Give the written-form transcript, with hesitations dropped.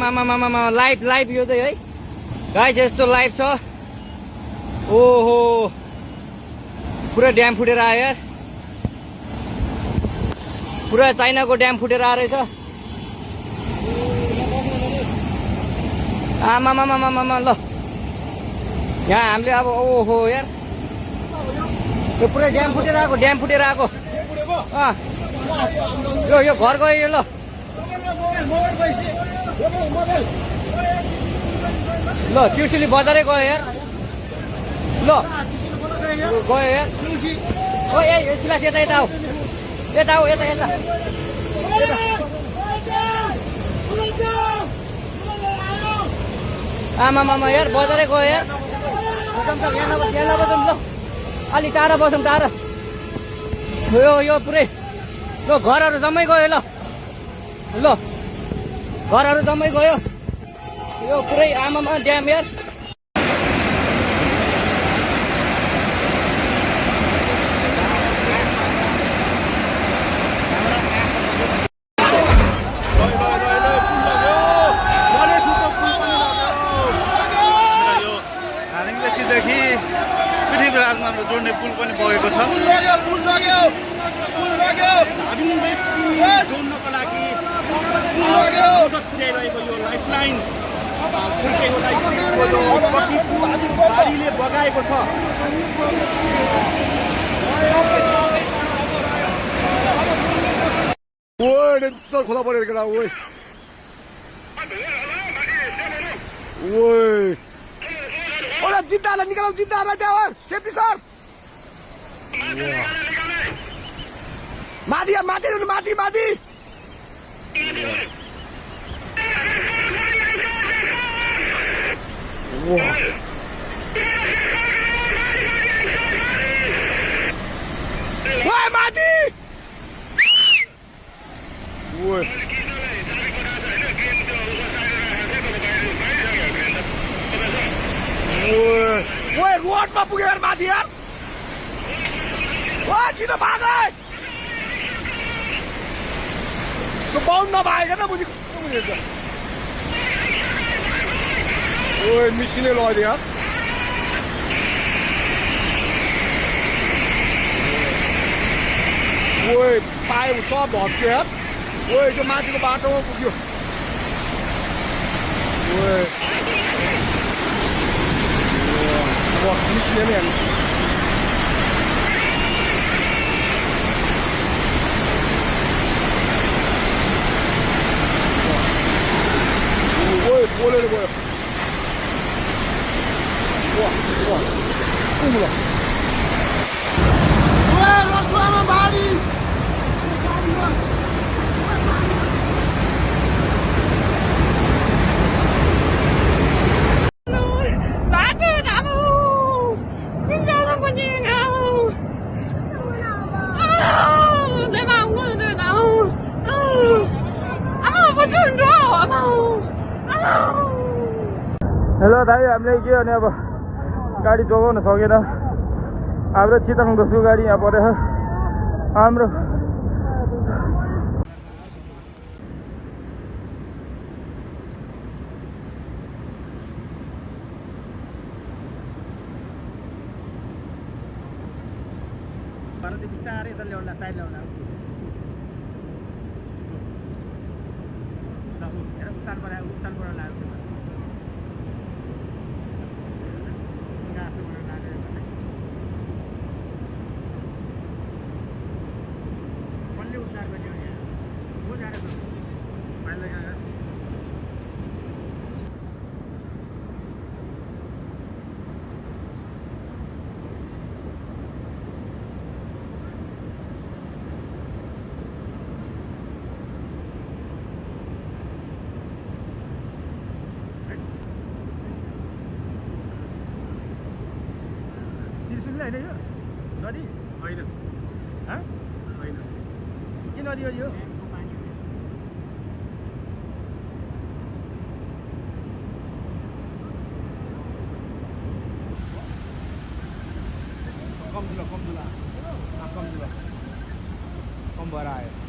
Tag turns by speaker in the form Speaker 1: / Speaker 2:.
Speaker 1: आमा लाइभ यो चाहिँ है गाइस यस्तो लाइभ छ ओहो पुरा ड्याम फुटेर आयो यार पुरा चाइनाको ड्याम फुटेर आएर छ आमा ल यहाँ हामीले अब ओहो यार यो पुरै ड्याम फुटेर आएको यो घर गयो यो ल त्रिशुली बजारै गयो यार ल गयो यार ओ ए सिलास यता आऊ यता आमा यार बजारै गयो यार यहाँ नबसौँ ल अलि टाढा बसौँ टाढा यो पुरै ल घरहरू जम्मै गयो ल घरहरू जम्मै गयो यो पुरै आमामा ड्याम यार
Speaker 2: जोड्ने पुल पनि बगेको छ जोड्नको लागि मद्दत पुर्याइरहेको यो लाइफलाइन बाढीले बगाएको छ
Speaker 3: खोला परेर केटा जिद्दाहरूलाई निकालौ जिद्दाहरूलाई त्यहाँ सेफ्टी सर माथि माथि माथि रोडमा पुग्यो यार माथि यार छिटो भाग त्यो बाउन्ड नभएको न बुझेको मिसिनै लगिदियो यार पायो सब भत्क्यो यार त्यो माथिको बाटोमा पुग्यो मिसिने नै हाल्नु बोलेर गयो रसुवामा बाढी
Speaker 1: हेलो दाइ हामीले के भने अब गाडी जोगाउन सकेन हाम्रो चितङ दोस्रो गाडी यहाँ परेछ हाम्रो
Speaker 2: बिस्तारै त ल्याउला साइड ल्याउला उत्तानबाट लाग्यो होइन यो नदी होइन होइन के नदी हो यो कम भएर आयो